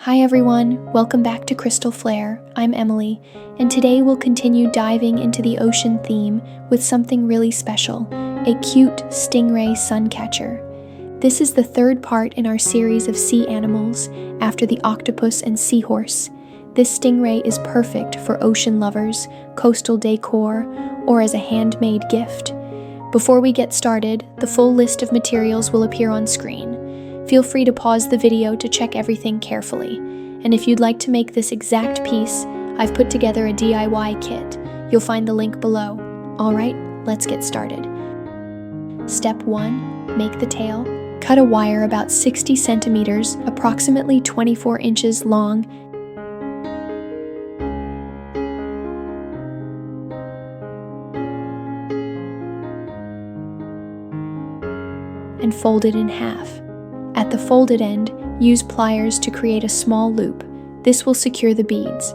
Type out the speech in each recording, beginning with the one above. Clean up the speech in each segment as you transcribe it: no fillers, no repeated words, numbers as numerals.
Hi everyone, welcome back to Crystal Flare. I'm Emily, and today we'll continue diving into the ocean theme with something really special, a cute Stingray Suncatcher. This is the third part in our series of sea animals, after the octopus and seahorse. This stingray is perfect for ocean lovers, coastal decor, or as a handmade gift. Before we get started, the full list of materials will appear on screen. Feel free to pause the video to check everything carefully. And if you'd like to make this exact piece, I've put together a DIY kit. You'll find the link below. Alright, let's get started. Step 1. Make the tail. Cut a wire about 60 centimeters, approximately 24 inches long, and fold it in half. At the folded end, use pliers to create a small loop. This will secure the beads.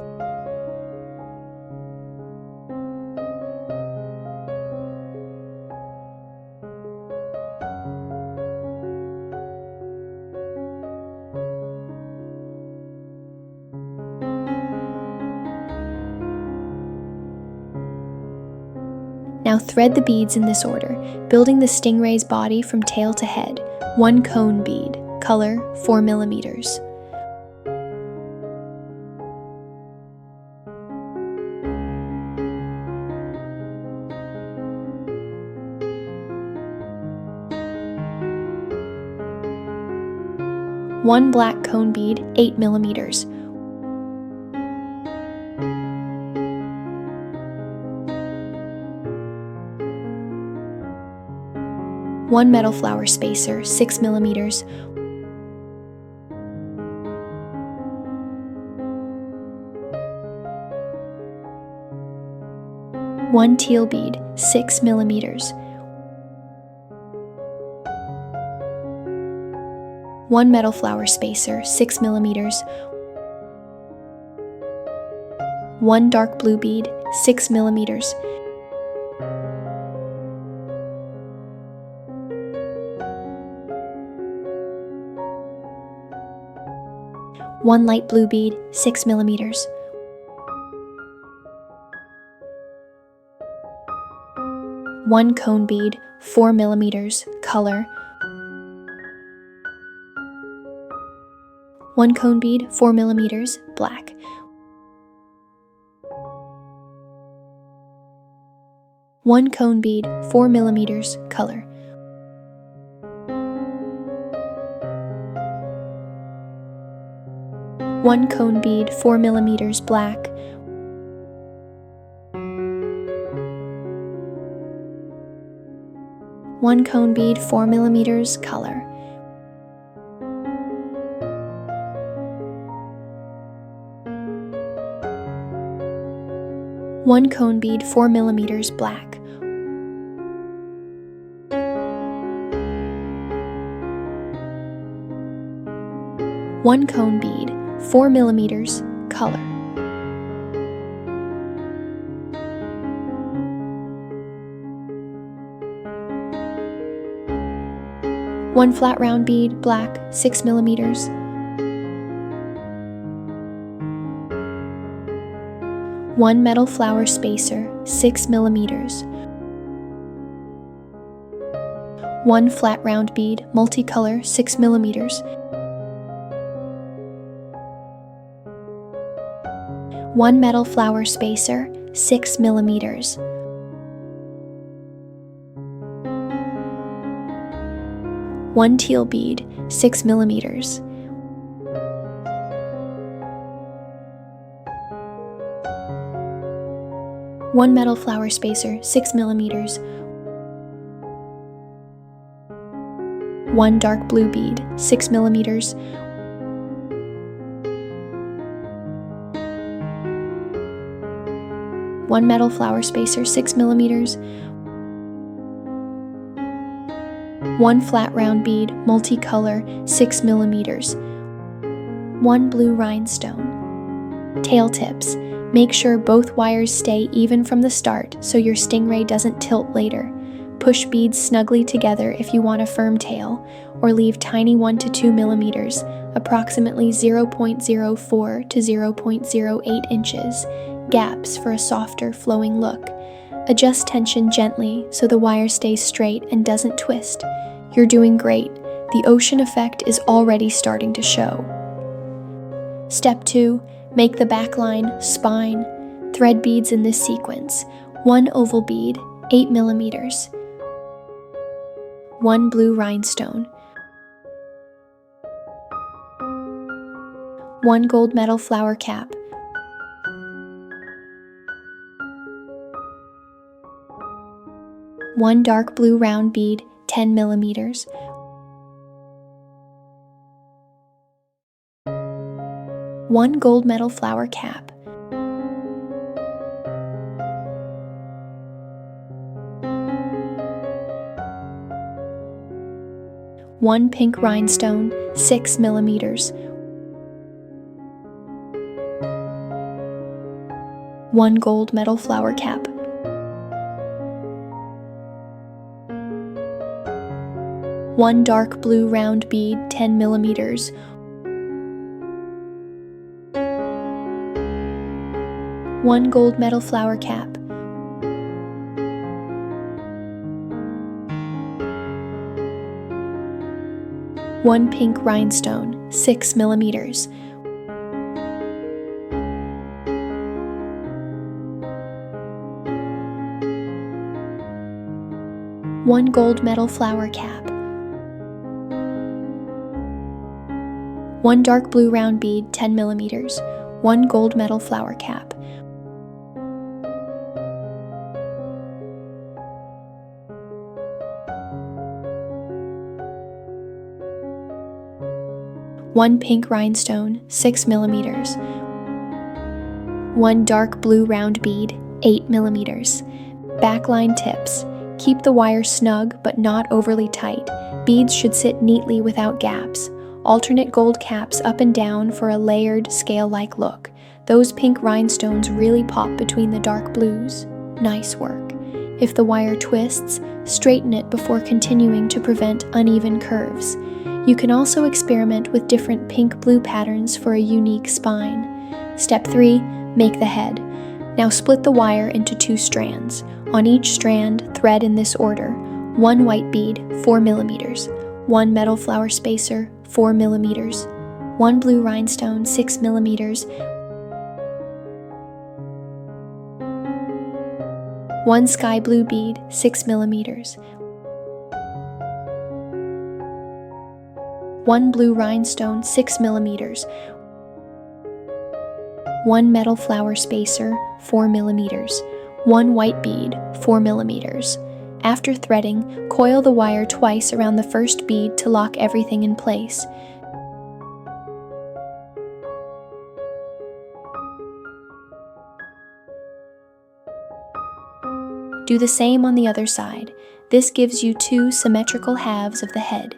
Now thread the beads in this order, building the stingray's body from tail to head. 1 cone bead, color 4mm. One black cone bead, 8mm. One metal flower spacer, 6mm. One teal bead, 6mm. One metal flower spacer, 6mm. One dark blue bead, 6mm. One light blue bead, 6mm. One cone bead, 4mm, color. One cone bead, 4mm, black. One cone bead, 4mm, color. One cone bead, 4mm, black. One cone bead, 4mm, color. One cone bead, 4mm, black. One cone bead, 4mm, color. One flat round bead, black, 6mm. One metal flower spacer, 6mm. One flat round bead, multicolor, 6mm. One metal flower spacer, 6mm. One teal bead, 6mm. One metal flower spacer, 6mm. One dark blue bead, 6mm. One metal flower spacer, 6mm. One flat round bead, multicolor, 6mm. One blue rhinestone. Tail tips. Make sure both wires stay even from the start so your stingray doesn't tilt later. Push beads snugly together if you want a firm tail, or leave tiny 1 to 2 millimeters, approximately 0.04 to 0.08 inches, gaps for a softer, flowing look. Adjust tension gently so the wire stays straight and doesn't twist. You're doing great. The ocean effect is already starting to show. Step 2. Make the backline, spine. Thread beads in this sequence. 1 oval bead, 8 millimeters. 1 blue rhinestone. 1 gold metal flower cap. 1 dark blue round bead, 10 millimeters. 1 gold metal flower cap. 1 pink rhinestone, 6 millimeters. 1 gold metal flower cap. 1 dark blue round bead, 10 millimeters. 1 gold metal flower cap. 1 pink rhinestone, 6 millimeters. 1 gold metal flower cap. 1 dark blue round bead, 10 millimeters. 1 gold metal flower cap. 1 pink rhinestone, 6 millimeters. 1 dark blue round bead, 8 millimeters. Backline tips. Keep the wire snug but not overly tight. Beads should sit neatly without gaps. Alternate gold caps up and down for a layered, scale-like look. Those pink rhinestones really pop between the dark blues. Nice work. If the wire twists, straighten it before continuing to prevent uneven curves. You can also experiment with different pink-blue patterns for a unique spine. Step 3. Make the head. Now split the wire into 2 strands. On each strand, thread in this order: 1 white bead, 4 millimeters. 1 metal flower spacer, 4 millimeters. 1 blue rhinestone, 6 millimeters. 1 sky blue bead, 6 millimeters. 1 blue rhinestone, 6 millimeters. 1 metal flower spacer, 4 millimeters. 1 white bead, 4 millimeters. After threading, coil the wire twice around the first bead to lock everything in place. Do the same on the other side. This gives you 2 symmetrical halves of the head.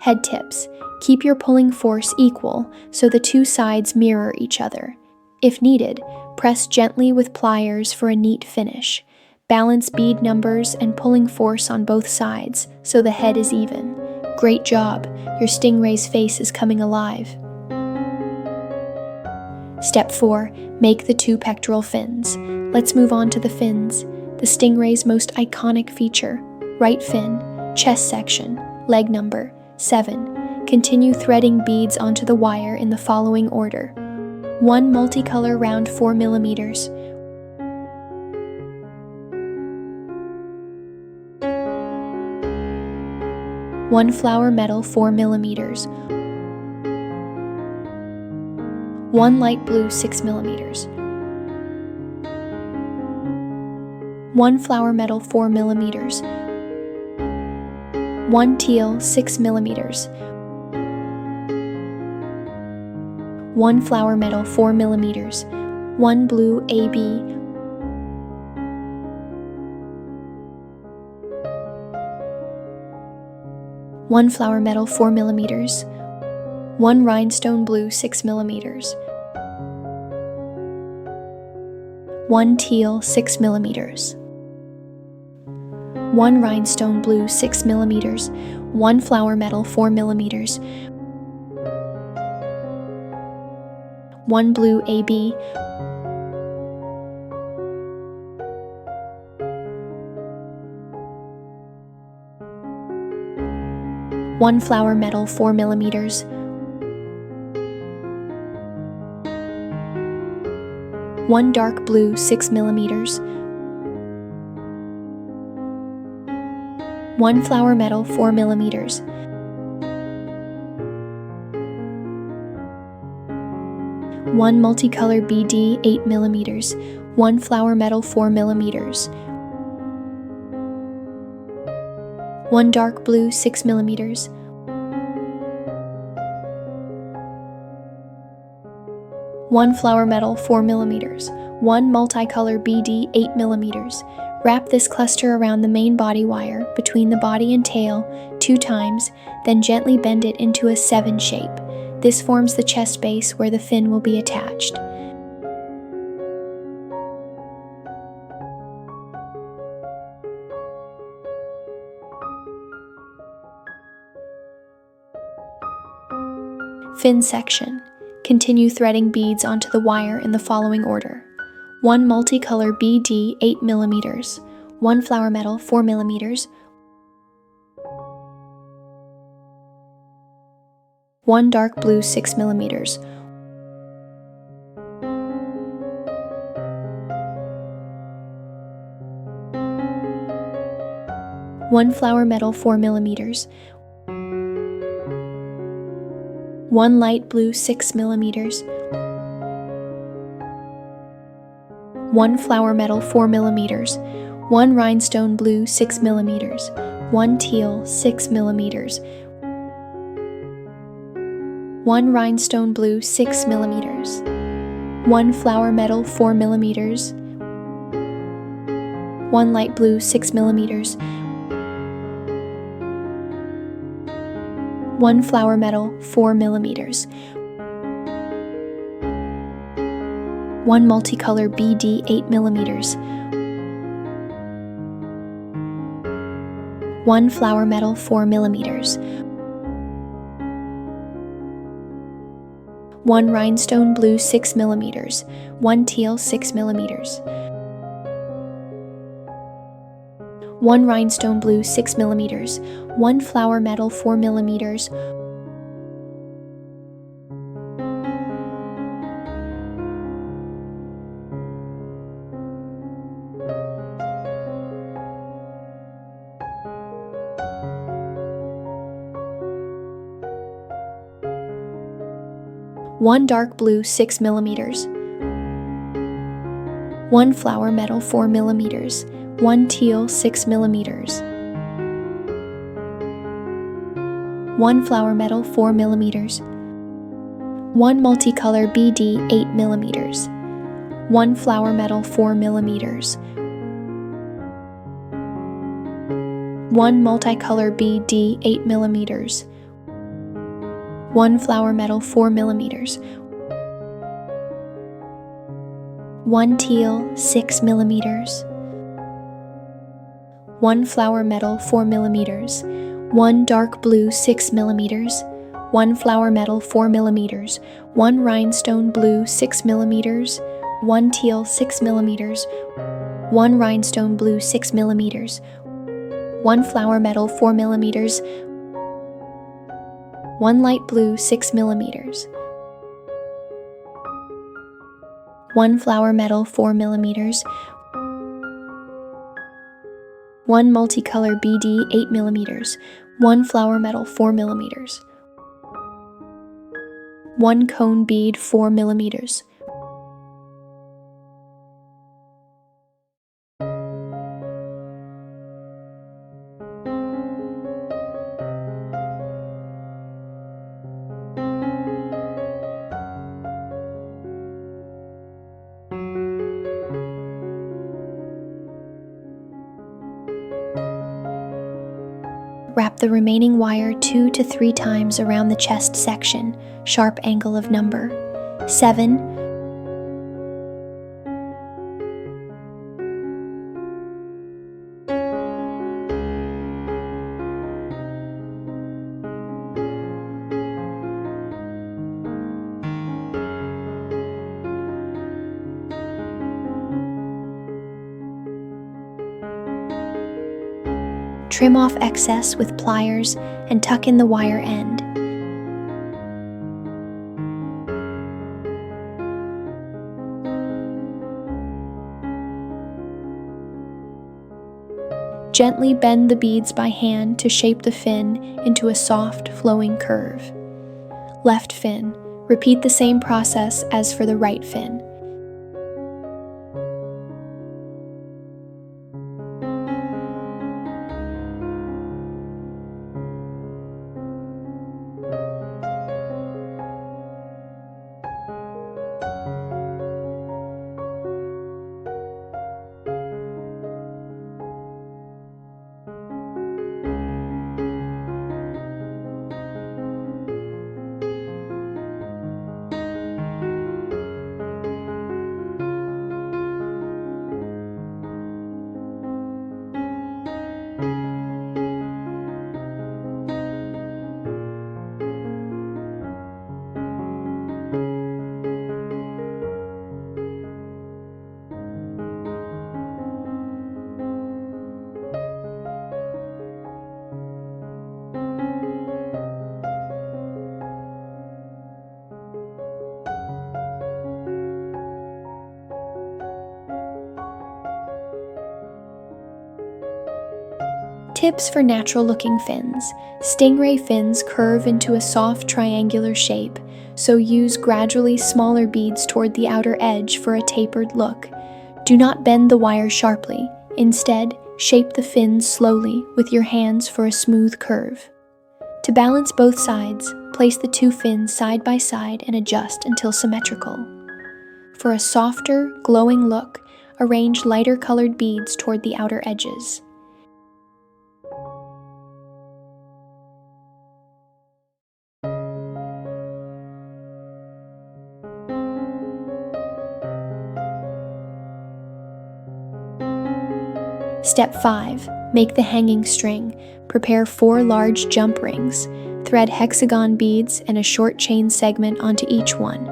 Head tips. Keep your pulling force equal so the 2 sides mirror each other. If needed, press gently with pliers for a neat finish. Balance bead numbers and pulling force on both sides so the head is even. Great job! Your stingray's face is coming alive. Step 4. Make the 2 pectoral fins. Let's move on to the fins. The stingray's most iconic feature: right fin, chest section, leg number 7. Continue threading beads onto the wire in the following order: 1 multicolor round 4 millimeters. 1 flower metal 4 millimeters. 1 light blue 6 millimeters. 1 flower metal 4 millimeters. 1 teal 6 millimeters. 1 flower metal 4 millimeters. 1 blue AB. 1 flower metal 4 millimeters. 1 rhinestone blue 6 millimeters. 1 teal 6 millimeters. 1 rhinestone blue 6 millimeters. 1 flower metal 4mm, 1 blue AB, 1 flower metal 4mm, 1 dark blue 6mm, 1 flower metal 4mm, 1 multicolor BD 8mm, 1 flower metal 4mm, 1 dark blue 6mm, 1 flower metal 4mm, 1 multicolor BD 8mm. Wrap this cluster around the main body wire between the body and tail 2 times, then gently bend it into a 7 shape. This forms the chest base where the fin will be attached. Fin section. Continue threading beads onto the wire in the following order: 1 multicolor BD 8mm, 1 flower metal 4mm, 1 dark blue 6mm, 1 flower metal 4mm, 1 light blue 6mm, 1 flower metal 4mm, 1 rhinestone blue 6mm, 1 teal 6mm, 1 rhinestone blue 6mm, 1 flower metal 4mm, 1 light blue 6mm, 1 flower metal 4mm, 1 multicolor BD 8mm, 1 flower metal 4mm, 1 rhinestone blue 6mm, 1 teal 6mm, 1 rhinestone blue 6mm, 1 flower metal 4mm, 1 dark blue 6mm, 1 flower metal 4mm, 1 teal 6mm, 1 flower metal 4mm, 1 multicolor BD 8mm, 1 flower metal 4mm, 1 multicolor BD 8mm, 1 flower metal 4mm, 1 teal 6mm, 1 flower metal 4mm, 1 dark blue 6mm, 1 flower metal 4mm, 1 rhinestone blue 6mm, 1 teal 6mm, 1 rhinestone blue 6mm, 1 flower metal 4mm, 1 light blue 6mm, 1 flower metal 4mm, 1 multicolor BD 8mm, 1 flower metal 4mm, 1 cone bead 4mm. Wrap the remaining wire 2 to 3 times around the chest section, sharp angle of number 7, Trim off excess with pliers and tuck in the wire end. Gently bend the beads by hand to shape the fin into a soft, flowing curve. Left fin. Repeat the same process as for the right fin. Tips for natural-looking fins. Stingray fins curve into a soft triangular shape, so use gradually smaller beads toward the outer edge for a tapered look. Do not bend the wire sharply. Instead, shape the fins slowly with your hands for a smooth curve. To balance both sides, place the two fins side by side and adjust until symmetrical. For a softer, glowing look, arrange lighter colored beads toward the outer edges. Step 5. Make the hanging string. Prepare 4 large jump rings. Thread hexagon beads and a short chain segment onto each one.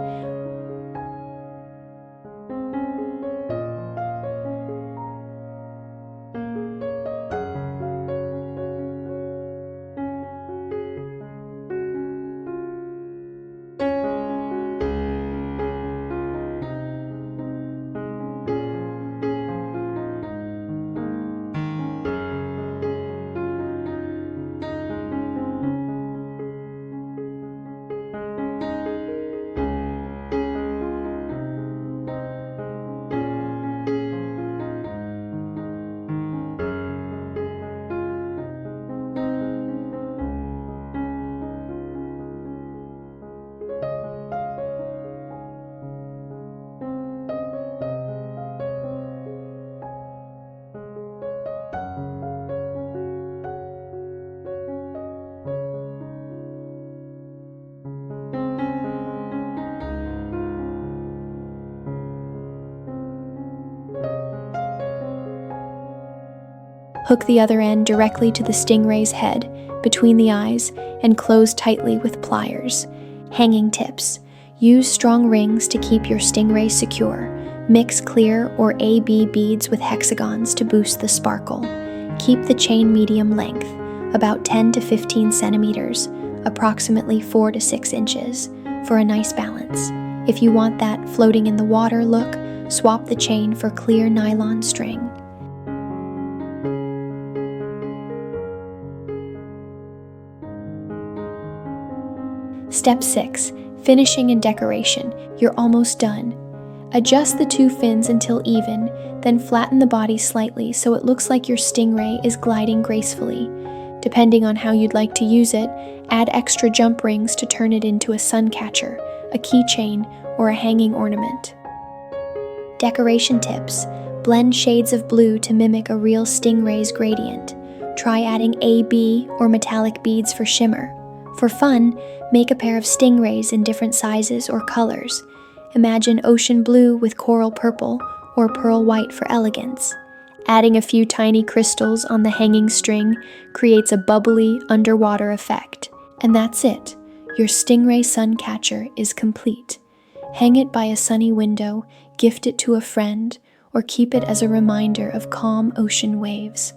Hook the other end directly to the stingray's head, between the eyes, and close tightly with pliers. Hanging tips. Use strong rings to keep your stingray secure. Mix clear or AB beads with hexagons to boost the sparkle. Keep the chain medium length, about 10 to 15 centimeters, approximately 4 to 6 inches, for a nice balance. If you want that floating in the water look, swap the chain for clear nylon string. Step 6. Finishing and decoration. You're almost done. Adjust the two fins until even, then flatten the body slightly so it looks like your stingray is gliding gracefully. Depending on how you'd like to use it, add extra jump rings to turn it into a suncatcher, a keychain, or a hanging ornament. Decoration tips. Blend shades of blue to mimic a real stingray's gradient. Try adding AB or metallic beads for shimmer. For fun, make a pair of stingrays in different sizes or colors. Imagine ocean blue with coral purple or pearl white for elegance. Adding a few tiny crystals on the hanging string creates a bubbly underwater effect. And that's it. Your Stingray Suncatcher is complete. Hang it by a sunny window, gift it to a friend, or keep it as a reminder of calm ocean waves.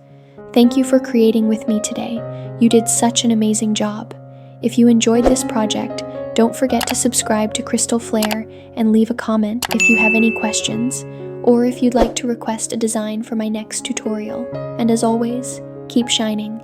Thank you for creating with me today. You did such an amazing job. If you enjoyed this project, don't forget to subscribe to Crystal Flair and leave a comment if you have any questions, or if you'd like to request a design for my next tutorial. And as always, keep shining.